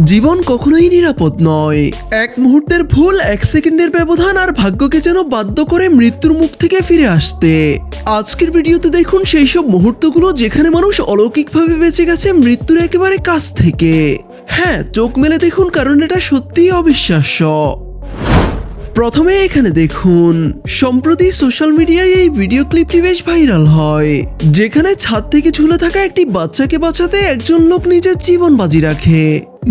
জীবন কখনোই নিরাপদ নয়। এক মুহূর্তের ভুল, এক সেকেন্ডের ব্যবধান আর ভাগ্যকে যেন বাধ্য করে মৃত্যুর মুখ থেকে ফিরে আসতে। আজকের ভিডিওতে দেখুন সেই সব মুহূর্তগুলো যেখানে মানুষ অলৌকিকভাবে বেঁচে গেছে মৃত্যুর একেবারে কাছ থেকে। হ্যাঁ, চোখ মেলে দেখুন, কারণ এটা সত্যিই অবিশ্বাস্য। প্রথমে এখানে দেখুন, সম্প্রতি সোশ্যাল মিডিয়ায় এই ভিডিও ক্লিপটি বেশ ভাইরাল হয়, যেখানে ছাদ থেকে ঝুলে থাকা একটি বাচ্চাকে বাঁচাতে একজন লোক নিজের জীবন বাজি রাখে।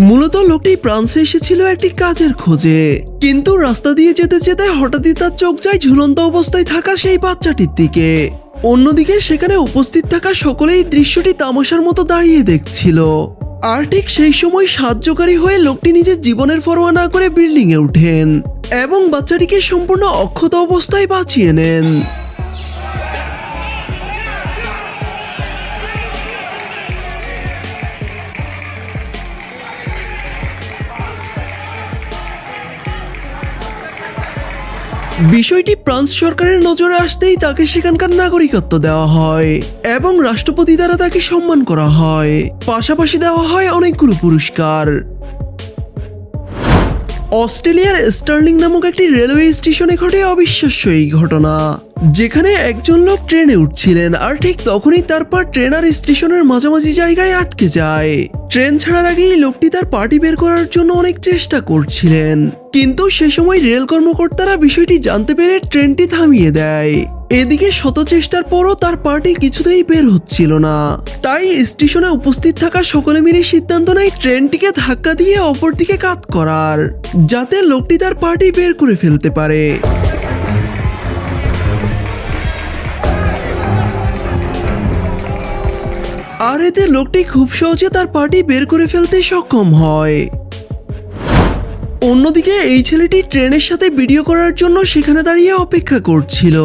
মূলত লোকটি ফ্রান্সে এসেছিল একটি কাজের খোঁজে, কিন্তু রাস্তা দিয়ে যেতে যেতে হঠাৎই তার চোখ যায় ঝুলন্ত অবস্থায় থাকা সেই বাচ্চাটির দিকে। অন্যদিকে সেখানে উপস্থিত থাকা সকলেই দৃশ্যটি তামাশার মতো দাঁড়িয়ে দেখছিল। আর ঠিক সেই সময় সাহায্যকারী হয়ে লোকটি নিজের জীবনের পরোয়া না করে বিল্ডিংয়ে উঠেন এবং বাচ্চাটিকে সম্পূর্ণ অক্ষত অবস্থায় বাঁচিয়ে নেন। বিষয়টি ফ্রান্স সরকারের নজরে আসতেই তাকে সেখানকার নাগরিকত্ব দেওয়া হয় এবং রাষ্ট্রপতি দ্বারা তাকে সম্মান করা হয়। পাশাপাশি দেওয়া হয় অনেকগুলো পুরস্কার। অস্ট্রেলিয়ার স্টার্লিং নামক একটি রেলওয়ে স্টেশনে ঘটে অবিশ্বাস্য এই ঘটনা, যেখানে একজন লোক ট্রেনে উঠছিলেন আর ঠিক তখনই তার পা ট্রেন আর স্টেশনের মাঝামাঝি জায়গায় আটকে যায়। ট্রেন ছাড়ার আগেই লোকটি তার পাটি বের করার জন্য অনেক চেষ্টা করছিলেন, কিন্তু সে সময় রেল কর্মকর্তারা বিষয়টি জানতে পেরে ট্রেনটি থামিয়ে দেয়। এদিকে শত চেষ্টার পরও তার পাটি কিছুতেই বের হচ্ছিল না, তাই স্টেশনে উপস্থিত থাকা সকলে মিলে সিদ্ধান্ত নেয় ট্রেনটিকে ধাক্কা দিয়ে অপর দিকে কাত করার, যাতে লোকটি তার পাটি বের করে ফেলতে পারে। আর এতে লোকটি খুব সহজে তার পাটি বের করে ফেলতে সক্ষম হয়। অন্যদিকে এই ছেলেটি ট্রেনের সাথে ভিডিও করার জন্য সেখানে দাঁড়িয়ে অপেক্ষা করছিল,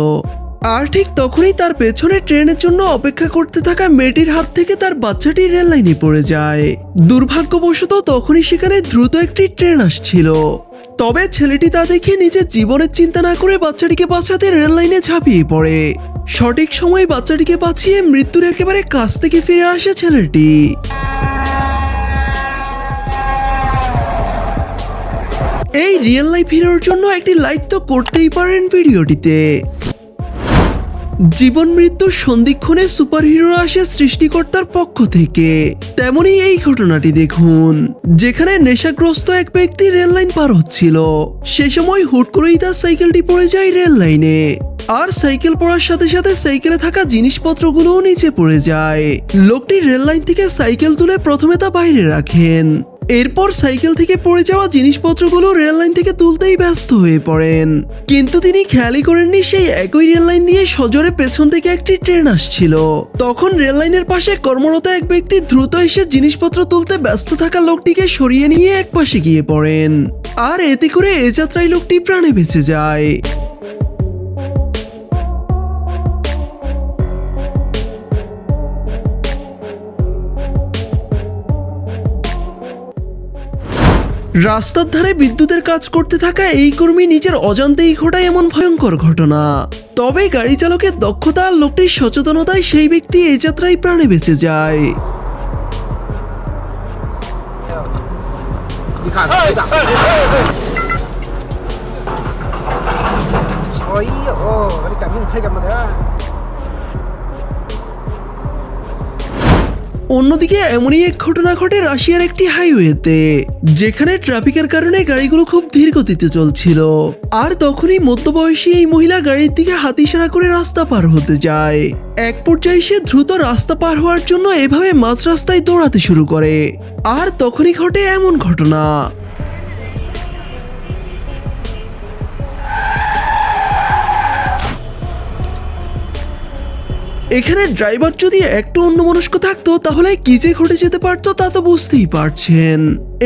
আর ঠিক তখনই তার পেছনে ট্রেনের জন্য অপেক্ষা করতে থাকা মেয়েটির হাত থেকে তার বাচ্চাটি রেল লাইনে পড়ে যায়। দুর্ভাগ্যবশত তখনই সেখানে দ্রুত একটি ট্রেন আসছিল, তবে ছেলেটি তা দেখে নিজের জীবনের চিন্তা না করে বাচ্চাটিকে বাঁচাতে রেল লাইনে ঝাঁপিয়ে পড়ে। সঠিক সময়ে বাচ্চাটিকে বাঁচিয়ে মৃত্যুর একেবারে কাছ থেকে ফিরে আসে ছেলেটি। এই রিয়েল লাইফ হিরোর জন্য একটি লাইক তো করতেই পারেন ভিডিওটিতে। জীবন মৃত্যুর সন্ধিক্ষণে সুপারহিরোরা আসে সৃষ্টিকর্তার পক্ষ থেকে, তেমনি এই ঘটনাটি দেখুন, যেখানে নেশাগ্রস্ত এক ব্যক্তি রেল লাইন পার হচ্ছিল। সে সময় হুট করেই তার সাইকেলটি পড়ে যায় রেল লাইনে, আর সাইকেল পড়ার সাথে সাথে সাইকেলে থাকা জিনিসপত্রগুলোও নিচে পড়ে যায়। লোকটি রেল লাইন থেকে সাইকেল তুলে প্রথমে তা বাইরে রাখেন, এরপর সাইকেল থেকে পড়ে যাওয়া জিনিসপত্রগুলো রেল লাইন থেকে তুলতেই ব্যস্ত হয়ে পড়েন, কিন্তু তিনি খেয়ালই করেননি সেই একই রেল লাইন দিয়ে সজোরে পেছন থেকে একটি ট্রেন আসছিল। তখন রেল লাইনের পাশে কর্মরত এক ব্যক্তি দ্রুত এসে জিনিসপত্র তুলতে ব্যস্ত থাকা লোকটিকে সরিয়ে নিয়ে এক পাশে গিয়ে পড়েন, আর এতে করে এ যাত্রায় লোকটি প্রাণে বেঁচে যায়। রাস্তার ধারে বিদ্যুতের কাজ করতে থাকা এই কর্মী নিজের অজান্তেই ঘটায় এমন ভয়ঙ্কর ঘটনা, তবে গাড়ি চালকের দক্ষতা আর লোকটির সচেতনতায় সেই ব্যক্তি এই যাত্রায় প্রাণে বেঁচে যায়। অন্যদিকে এমনই এক ঘটনা ঘটে রাশিয়ার একটি হাইওয়েতে, যেখানে ট্রাফিকের কারণে গাড়িগুলো খুব ধীর গতিতে চলছিল, আর তখনই মধ্যবয়সী এই মহিলা গাড়ির দিকে হাত ইশারা করে রাস্তা পার হতে যায়। এক পর্যায়ে সে দ্রুত রাস্তা পার হওয়ার জন্য এভাবে মাঝ রাস্তায় দৌড়াতে শুরু করে, আর তখনই ঘটে এমন ঘটনা। এখানে ড্রাইভার যদি একটু অন্যমনস্ক থাকতো তাহলে কি যে ঘটে যেতে পারতো তা তো বুঝতেই পারছেন।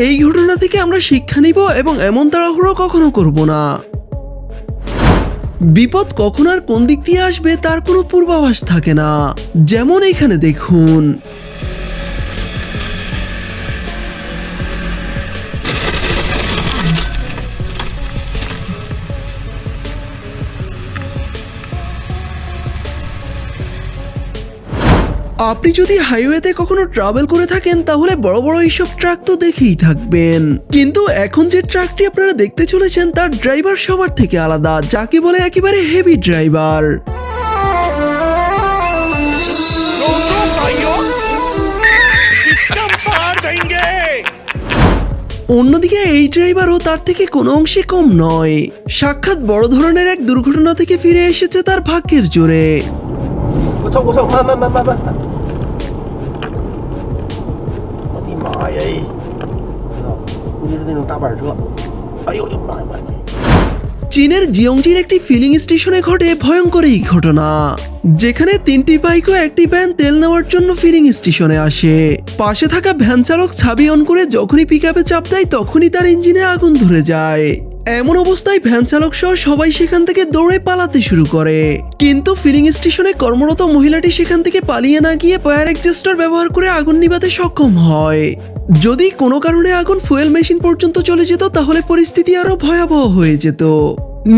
এই ঘটনা থেকে আমরা শিক্ষা নিব এবং এমন তাড়াহুড়ো কখনো করব না। বিপদ কখন আর কোন দিক দিয়ে আসবে তার কোনো পূর্বাভাস থাকে না, যেমন এখানে দেখুন। আপনি যদি হাইওয়েতে কখনো ট্রাভেল করে থাকেন তাহলে বড় বড় এইসব ট্রাক তো দেখেই থাকবেন, কিন্তু এখন যে ট্রাকটি আপনারা দেখতে চলেছেন তার ড্রাইভার সবার থেকে আলাদা, যাকে বলে একেবারে হেভি ড্রাইভার। অন্যদিকে এই ড্রাইভারও তার থেকে কোনো অংশে কম নয়। সাক্ষাৎ বড় ধরনের এক দুর্ঘটনা থেকে ফিরে এসেছে তার ভাগ্যের জোরে। চীনের জিয়ংজির একটি ফিলিং স্টেশনে ঘটে ভয়ঙ্কর এই ঘটনা, যেখানে 3টি বাইক ও একটি ভ্যান তেল নেওয়ার জন্য ফিলিং স্টেশনে আসে। পাশে থাকা ভ্যান চালক চাবি অন করে যখনই পিকআপে চাপ দেয় তখনই তার ইঞ্জিনে আগুন ধরে যায়। এমন অবস্থায় ভ্যান চালক সহ সবাই সেখান থেকে দৌড়ে পালাতে শুরু করে, কিন্তু ফিলিং স্টেশনে কর্মরত মহিলাটি সেখান থেকে পালিয়ে না গিয়ে ফায়ার এক্সটিংগুইশার ব্যবহার করে আগুন নিভাতে সক্ষম হয়। যদি কোনো কারণে আগুন ফুয়েল মেশিন পর্যন্ত চলে যেত তাহলে পরিস্থিতি আরো ভয়াবহ হয়ে যেত।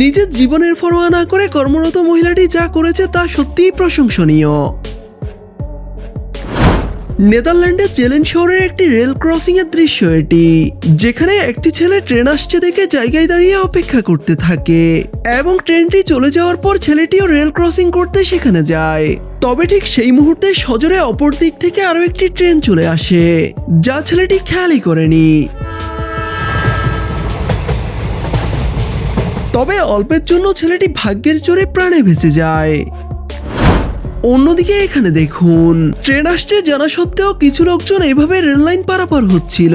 নিজের জীবনের পরোয়া না করে কর্মরত মহিলাটি যা করেছে তা সত্যিই প্রশংসনীয়। নেদারল্যান্ডের জেলেন শহরের একটি রেল ক্রসিং এর দৃশ্য এটি, যেখানে একটি ছেলে ট্রেন আসছে দেখে জায়গায় দাঁড়িয়ে অপেক্ষা করতে থাকে এবং ট্রেনটি চলে যাওয়ার পর ছেলেটিও রেল ক্রসিং করতে সেখানে যায়। তবে ঠিক সেই মুহূর্তে সজোরে অপর দিক থেকে আরো একটি ট্রেন চলে আসে, যা ছেলেটি খেয়ালই করেনি। তবে অল্পের জন্য ছেলেটি ভাগ্যের জোরে প্রাণে বেঁচে যায়। অন্যদিকে এখানে দেখুন, ট্রেন আসছে জানা সত্ত্বেও কিছু লোকজন এভাবে রেল লাইন পারাপার হচ্ছিল,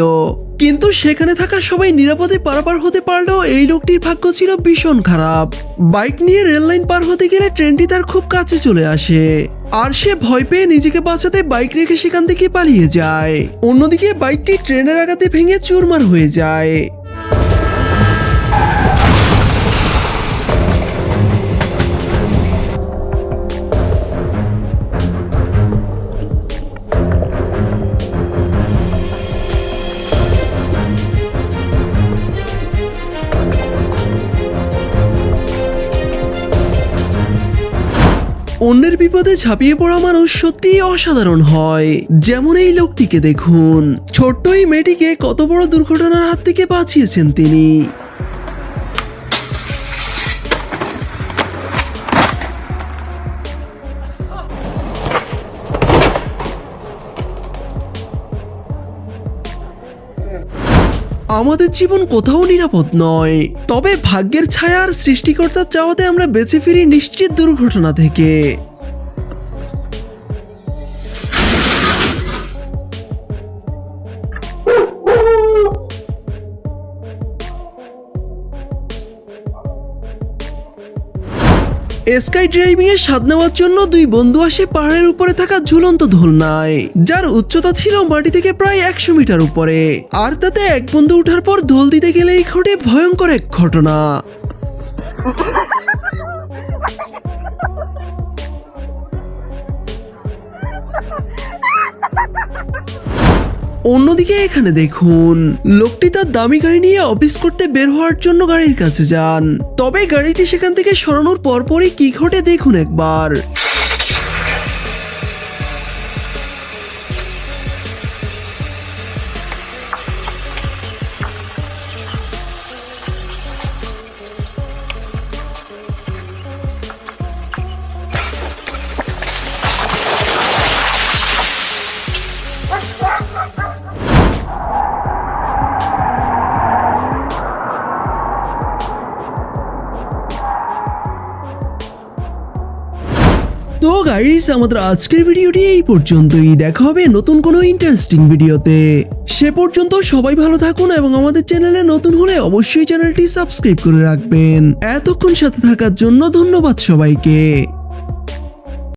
কিন্তু সেখানে থাকা সবাই নিরাপদে পারাপার হতে পারলেও এই লোকটির ভাগ্য ছিল ভীষণ খারাপ। বাইক নিয়ে রেল লাইন পার হতে গেলে ট্রেনটি তার খুব কাছে চলে আসে, আর সে ভয় পেয়ে নিজেকে বাঁচাতে বাইক রেখে সেখান থেকে পালিয়ে যায়। অন্যদিকে বাইকটি ট্রেনের আঘাতে ভেঙে চুরমার হয়ে যায়। অন্যের বিপদে ঝাঁপিয়ে পড়া মানুষ সত্যিই অসাধারণ হয়। যেমন এই লোকটিকে দেখুন, ছোট্ট এই মেয়েটিকে কত বড় দুর্ঘটনার হাত থেকে বাঁচিয়েছেন তিনি। আমাদের জীবন কোথাও নিরাপদ নয়, তবে ভাগ্যের ছায়া আর সৃষ্টিকর্তার চাওয়াতে আমরা বেঁচে ফিরি নিশ্চিত দুর্ঘটনা থেকে। স্কাই ড্রাইভিং এর স্বাদ নেওয়ার জন্য দুই বন্ধু আসে পাহাড়ের উপরে থাকা ঝুলন্ত দোলনায়, যার উচ্চতা ছিল মাটি থেকে প্রায় 100 মিটার উপরে। আর তাতে এক বন্ধু ওঠার পর দোল দিতে গেলেই ঘটে ভয়ঙ্কর এক ঘটনা। অন্যদিকে এখানে দেখুন, লোকটি তার দামি গাড়ি নিয়ে অফিস করতে বের হওয়ার জন্য গাড়ির কাছে যান, তবে গাড়িটি সেখান থেকে সরানোর পরপরই কি ঘটে দেখুন একবার। তো গাইস, আমাদের আজকের ভিডিওটি এই পর্যন্তই। দেখা হবে নতুন কোনো ইন্টারেস্টিং ভিডিওতে। সে পর্যন্ত সবাই ভালো থাকুন এবং আমাদের চ্যানেলে নতুন হলে অবশ্যই চ্যানেলটি সাবস্ক্রাইব করে রাখবেন। এতক্ষণ সাথে থাকার জন্য ধন্যবাদ সবাইকে।